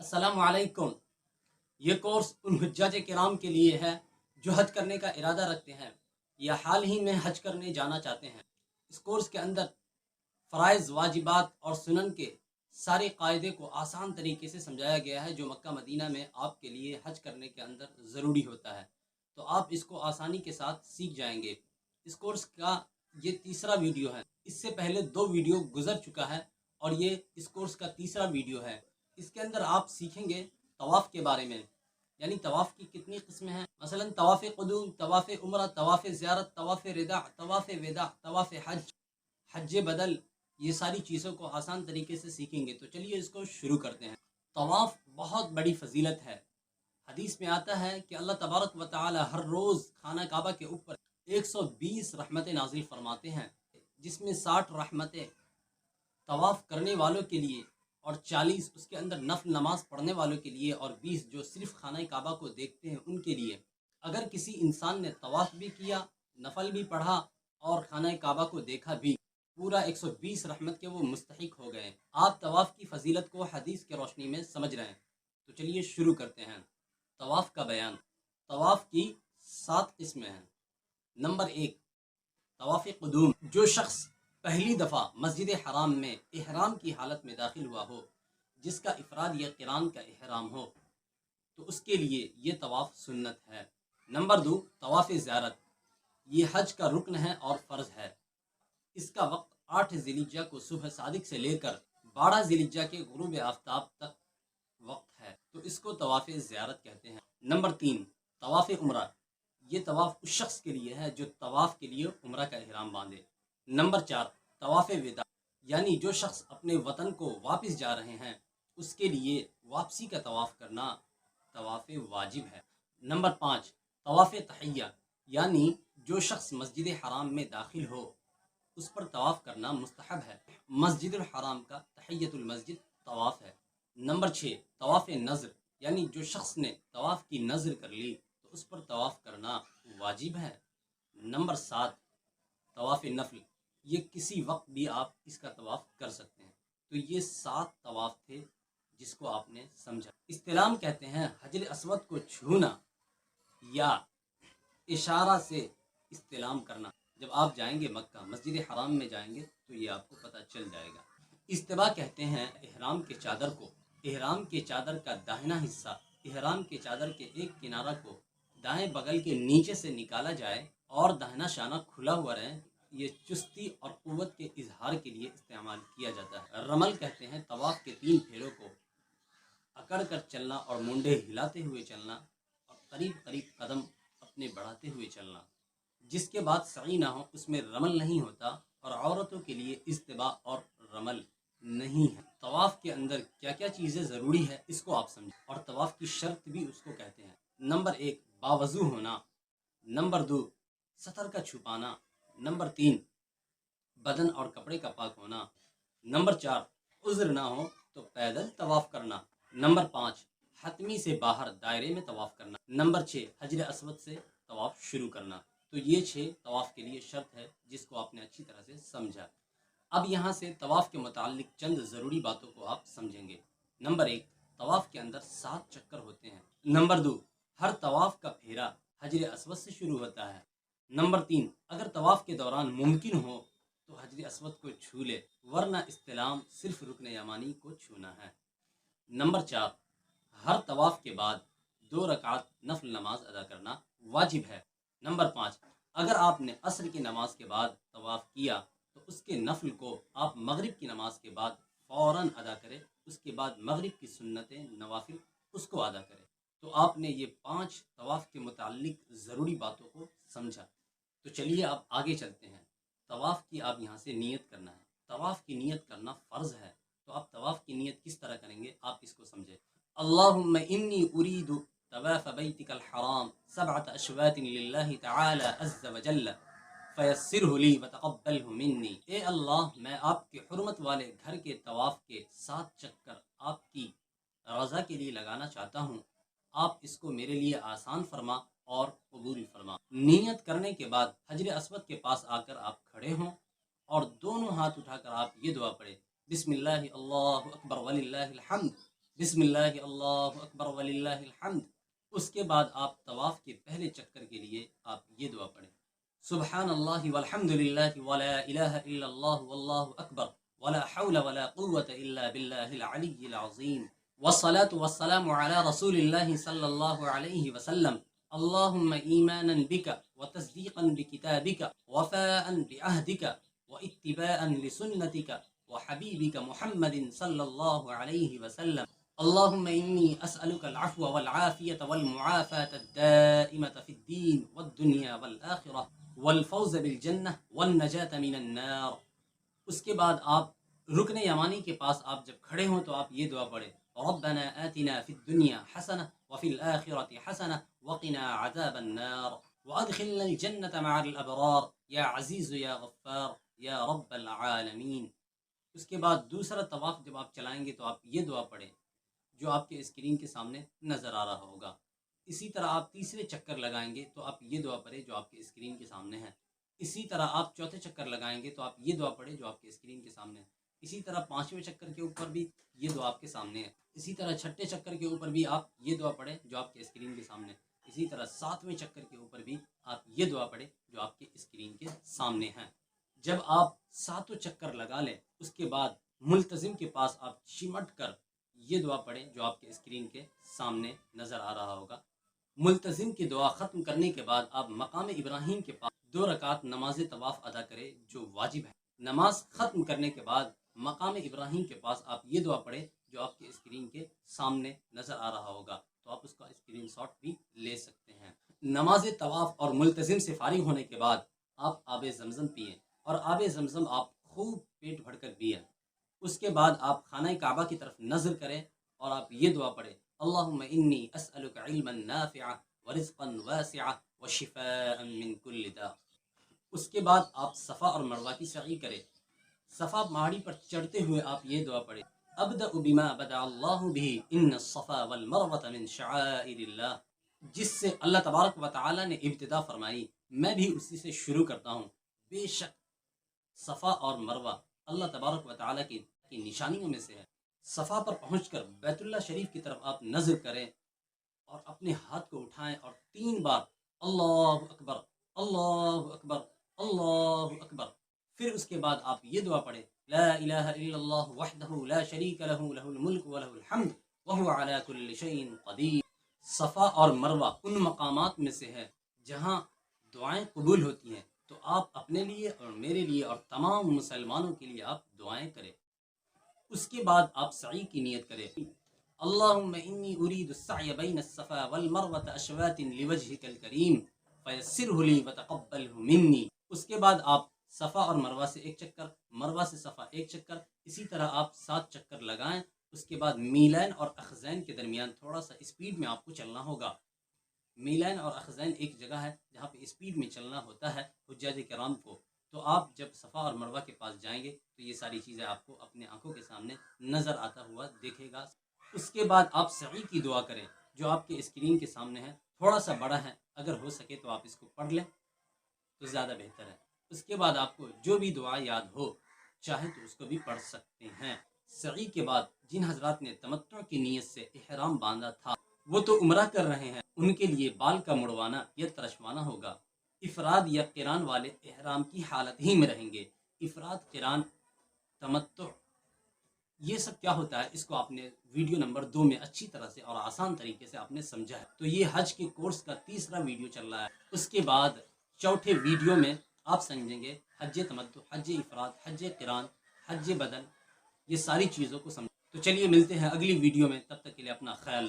अस्सलाम वालेकुम। ये कोर्स उन हुज्जाज किराम के लिए है जो हज करने का इरादा रखते हैं या हाल ही में हज करने जाना चाहते हैं। इस कोर्स के अंदर फ़राइज़, वाजिबात और सुनन के सारे कायदे को आसान तरीके से समझाया गया है जो मक्का मदीना में आपके लिए हज करने के अंदर ज़रूरी होता है। तो आप इसको आसानी के साथ सीख जाएंगे। इस कोर्स का ये तीसरा वीडियो है। इससे पहले 2 वीडियो गुजर चुका है और ये इस कोर्स का तीसरा वीडियो है। इसके अंदर आप सीखेंगे तवाफ़ के बारे में, यानी तवाफ़ की कितनी किस्में हैं। मसलन तवाफ़ क़ुदूम, तवाफ़ उम्रा, तवाफ़ ज़ियारत, तवाफ़ रिदा, तवाफ़ वेदा, तवाफ़ हज, हज बदल, ये सारी चीज़ों को आसान तरीके से सीखेंगे। तो चलिए इसको शुरू करते हैं। तवाफ़ बहुत बड़ी फजीलत है। हदीस में आता है कि अल्लाह तबारक व तआला हर रोज़ खाना काबा के ऊपर 120 रहमतें नाजिल फरमाते हैं, जिसमें 60 रहमतें तवाफ़ करने वालों के लिए और 40 उसके अंदर नफल नमाज पढ़ने वालों के लिए और 20 जो सिर्फ खाना काबा को देखते हैं उनके लिए। अगर किसी इंसान ने तवाफ़ भी किया, नफल भी पढ़ा और खाना काबा को देखा भी, पूरा 120 रहमत के वो मुस्तहिक हो गए। आप तवाफ़ की फजीलत को हदीस के रोशनी में समझ रहे हैं। तो चलिए शुरू करते हैं। तवाफ़ का बयान। तवाफ़ की 7 किस्में हैं। नंबर 1, तवाफ़ क़ुदूम। जो शख्स पहली दफ़ा मस्जिद हराम में इहराम की हालत में दाखिल हुआ हो, जिसका इफ़राद या क़िरान का इहराम हो, तो उसके लिए ये तवाफ़ सुन्नत है। नंबर 2, तवाफ़ ज़ियारत। ये हज का रुकन है और फ़र्ज़ है। इसका वक्त 8 ज़िलहिज्जा को सुबह सादिक से लेकर 12 ज़िलहिज्जा के गुरूब आफ्ताब तक वक्त है, तो इसको तवाफ़ ज़ियारत कहते हैं। नंबर 3, तवाफ़ उम्रा। ये तवाफ़ उस शख्स के लिए है जो तवाफ़ के लिए उम्रा का इहराम बांधे। नंबर 4, तवाफ़ विदा, यानी जो शख्स अपने वतन को वापस जा रहे हैं उसके लिए वापसी का तवाफ़ करना तवाफ़ वाजिब है। नंबर 5, तवाफ़ तहिया, यानी जो शख्स मस्जिद हराम में दाखिल हो उस पर तवाफ़ करना मुस्तहब है। मस्जिदुल हराम का तहियतुल मस्जिद तवाफ़ है। नंबर 6, तवाफ़ नज़र, यानी जो शख्स ने तवाफ़ की नज़र कर ली तो उस पर तवाफ़ करना वाजिब है। नंबर 7, तवाफ़ नफल। ये किसी वक्त भी आप इसका तवाफ़ कर सकते हैं। तो ये 7 तवाफ़ थे जिसको आपने समझा। इस्तिलाम कहते हैं हजर अस्वद को छूना या इशारा से इस्तिलाम करना। जब आप जाएंगे मक्का मस्जिद हराम में जाएंगे तो ये आपको पता चल जाएगा। इस्तिबा कहते हैं इहराम के चादर को। इहराम के चादर का दाहिना हिस्सा इहराम के चादर के एक किनारा को दाएं बगल के नीचे से निकाला जाए और दाहिना शाना खुला हुआ रहे। ये चुस्ती और कुव्वत के इजहार के लिए इस्तेमाल किया जाता है। रमल कहते हैं तवाफ़ के 3 फेरों को अकड़ कर चलना और मुंडे हिलाते हुए चलना और करीब करीब कदम अपने बढ़ाते हुए चलना। जिसके बाद सई ना हो उसमें रमल नहीं होता और औरतों के लिए इस्तिबा और रमल नहीं है। तवाफ़ के अंदर क्या क्या चीज़ें ज़रूरी है इसको आप समझें और तवाफ़ की शर्त भी उसको कहते हैं। नंबर 1, बावजू होना। नंबर 2, सतर का छुपाना। नंबर 3, बदन और कपड़े का पाक होना। नंबर 4, उज़्र ना हो तो पैदल तवाफ़ करना। नंबर 5, हतमी से बाहर दायरे में तवाफ़ करना। नंबर 6, हजर अस्वद से तवाफ़ शुरू करना। तो ये 6 तवाफ़ के लिए शर्त है जिसको आपने अच्छी तरह से समझा। अब यहाँ से तवाफ़ के मुतालिक चंद ज़रूरी बातों को आप समझेंगे। नंबर 1, तवाफ़ के अंदर 7 चक्कर होते हैं। नंबर 2, हर तवाफ़ का फेरा हजर अस्वद से शुरू होता है। नंबर 3, अगर तवाफ़ के दौरान मुमकिन हो तो हजर अस्वद को छू ले, वरना इस्तिलाम सिर्फ रुकन यमानी को छूना है। नंबर 4, हर तवाफ़ के बाद 2 रकात नफल नमाज अदा करना वाजिब है। नंबर 5, अगर आपने असर की नमाज के बाद तवाफ़ किया तो उसके नफल को आप मगरिब की नमाज के बाद फ़ौरन अदा करें। उसके बाद मगरिब की सुन्नतें नवाफिल उसको अदा करें। तो आपने ये 5 तवाफ़ के मुतालिक ज़रूरी बातों को समझा। तो चलिए अब आगे चलते हैं। तवाफ़ की आप यहाँ से नियत करना है। तवाफ़ की नियत करना फ़र्ज़ है। तो आप तवाफ़ की नियत किस तरह करेंगे आप इसको समझें। अल्लाहुम्मा इन्नी उरीदु तवाफ़ बैतिकल हराम सबअत अशवातिन लिल्लाहि तआला अज़्ज़ व जल्ल फयस्सिरहु ली व तक़ब्बलहु मिन्नी। ए अल्लाह, मैं आपके हुर्मत वाले घर के तवाफ़ के 7 चक्कर आपकी रज़ा के लिए लगाना चाहता हूँ। आप इसको मेरे लिए आसान फरमा और कबूल फरमा। नियत करने के बाद हजर अस्वद के पास आकर आप खड़े हों और दोनों हाथ उठाकर आप ये दुआ पढ़ें, बिस्मिल्लाहि अल्लाहु अकबर वलिल्लाहिल हम्द, بسم اللہ اللہ اکبر وللہ الحمد۔ اس کے بعد آپ طواف کے پہلے چکر کے لیے آپ یہ دعا پڑھیں، سبحان اللہ والحمد للہ ولا الہ الا اللہ واللہ اکبر ولا حول ولا قوة الا باللہ العلی العظیم والصلاة والسلام علی رسول اللہ صلی اللہ علیہ وسلم، اللہم ایمانا بک وتصدیقا بکتابک وفاء بعہدک واتباعا لسنتک وحبیبک محمد صلی اللہ علیہ وسلم، اللهم إني أسألك العفو والعافية والمعافاة الدائمة في الدين والدنيا والآخرة والفوز بالجنة والنجاة من النار۔ اس کے بعد آپ رکن یمانی کے پاس آپ جب کھڑے ہوں تو آپ یہ دعا پڑھیں، ربنا آتنا في الدنيا حسنة وفي الآخرة حسنة وقنا عذاب النار وأدخلنا الجنة مع الأبرار يا عزيز يا غفار يا رب العالمين۔ اس کے بعد دوسرا طواف جب آپ چلائیں گے تو آپ یہ دعا پڑھیں جو آپ کے اسکرین کے سامنے نظر آ رہا ہوگا۔ اسی طرح آپ تیسرے چکر لگائیں گے تو آپ یہ دعا پڑھیں جو آپ کے اسکرین کے سامنے ہے۔ اسی طرح آپ چوتھے چکر لگائیں گے تو آپ یہ دعا پڑھیں جو آپ کے اسکرین کے سامنے ہے۔ اسی طرح پانچویں چکر کے اوپر بھی یہ دعا آپ کے سامنے ہے۔ اسی طرح چھٹے چکر کے اوپر بھی آپ یہ دعا پڑھیں جو آپ کے اسکرین کے سامنے ہے۔ اسی طرح ساتویں چکر کے اوپر بھی آپ یہ دعا پڑھیں جو آپ کے اسکرین کے سامنے ہے۔ جب آپ ساتوں چکر لگا لیں اس کے بعد ملتزم کے پاس آپ چمٹ کر یہ دعا پڑھیں جو آپ کے اسکرین کے سامنے نظر آ رہا ہوگا۔ ملتزم کی دعا ختم کرنے کے بعد آپ مقام ابراہیم کے پاس 2 رکعت نماز طواف ادا کریں جو واجب ہے۔ نماز ختم کرنے کے بعد مقام ابراہیم کے پاس آپ یہ دعا پڑھیں جو آپ کے اسکرین کے سامنے نظر آ رہا ہوگا، تو آپ اس کا اسکرین شاٹ بھی لے سکتے ہیں۔ نماز طواف اور ملتزم سے فارغ ہونے کے بعد آپ آب زمزم پئیں اور آب زمزم آپ خوب پیٹ بھر کر پئیں۔ اس کے بعد آپ خانہ کعبہ کی طرف نظر کریں اور آپ یہ دعا پڑھیں، اللہم انی اسألک علما نافعا ورزقا واسعا وشفاء من کل داء۔ اس کے بعد آپ صفا اور مروہ کی سعی کریں۔ صفا پہاڑی پر چڑھتے ہوئے آپ یہ دعا پڑھیں، ابدأ بما بدأ اللہ به ان الصفا والمروة من شعائر اللہ۔ جس سے اللہ تبارک و تعالی نے ابتدا فرمائی میں بھی اسی سے شروع کرتا ہوں۔ بے شک صفا اور مروہ اللہ تبارک و تعالی کی نشانیوں میں سے ہے۔ صفا پر پہنچ کر بیت اللہ شریف کی طرف آپ نظر کریں اور اپنے ہاتھ کو اٹھائیں اور 3 بار اللہ اکبر اللہ اکبر اللہ اکبر۔ پھر اس کے بعد آپ یہ دعا پڑھیں، لا الہ الا اللہ وحدہ لا شریک لہ لہ الملک ولہ الحمد وہو علی کل شیء قدیر۔ صفا اور مروہ ان مقامات میں سے ہے جہاں دعائیں قبول ہوتی ہیں، تو آپ اپنے لیے اور میرے لیے اور تمام مسلمانوں کے لیے آپ دعائیں کریں۔ اس کے بعد آپ سعی کی نیت کریں، اللہم انی ارید السعی بین الصفا والمروۃ اشواط لوجہک الکریم فیسرہ لی وتقبلہ منی۔ اس کے بعد آپ صفا اور مروہ سے 1 چکر، مروہ سے صفا 1 چکر، اسی طرح آپ 7 چکر لگائیں۔ اس کے بعد میلین اور اخذین کے درمیان تھوڑا سا اسپیڈ میں آپ کو چلنا ہوگا۔ میلین اور اخذین ایک جگہ ہے جہاں پہ اسپیڈ میں چلنا ہوتا ہے حجاج کرام کو، تو آپ جب صفا اور مروہ کے پاس جائیں گے تو یہ ساری چیزیں آپ کو اپنے آنکھوں کے سامنے نظر آتا ہوا دیکھے گا۔ اس کے بعد آپ سعی کی دعا کریں جو آپ کے اسکرین کے سامنے ہے، تھوڑا سا بڑا ہے، اگر ہو سکے تو آپ اس کو پڑھ لیں تو زیادہ بہتر ہے۔ اس کے بعد آپ کو جو بھی دعا یاد ہو چاہے تو اس کو بھی پڑھ سکتے ہیں۔ سعی کے بعد جن حضرات نے تمتع کی نیت سے احرام باندھا تھا وہ تو عمرہ کر رہے ہیں، ان کے لیے بال کا مڑوانا یا ترشوانا ہوگا۔ افراد یا قران والے احرام کی حالت ہی میں رہیں گے۔ افراد، قران، تمتع، یہ سب کیا ہوتا ہے اس کو آپ نے ویڈیو نمبر 2 میں اچھی طرح سے اور آسان طریقے سے آپ نے سمجھا ہے۔ تو یہ حج کے کورس کا تیسرا ویڈیو چل رہا ہے۔ اس کے بعد چوتھے ویڈیو میں آپ سمجھیں گے حج تمتع، حج افراد، حج قران، حج بدن، یہ ساری چیزوں کو سمجھ۔ تو چلیے ملتے ہیں اگلی ویڈیو میں، تب تک کے لیے اپنا خیال رکھیں۔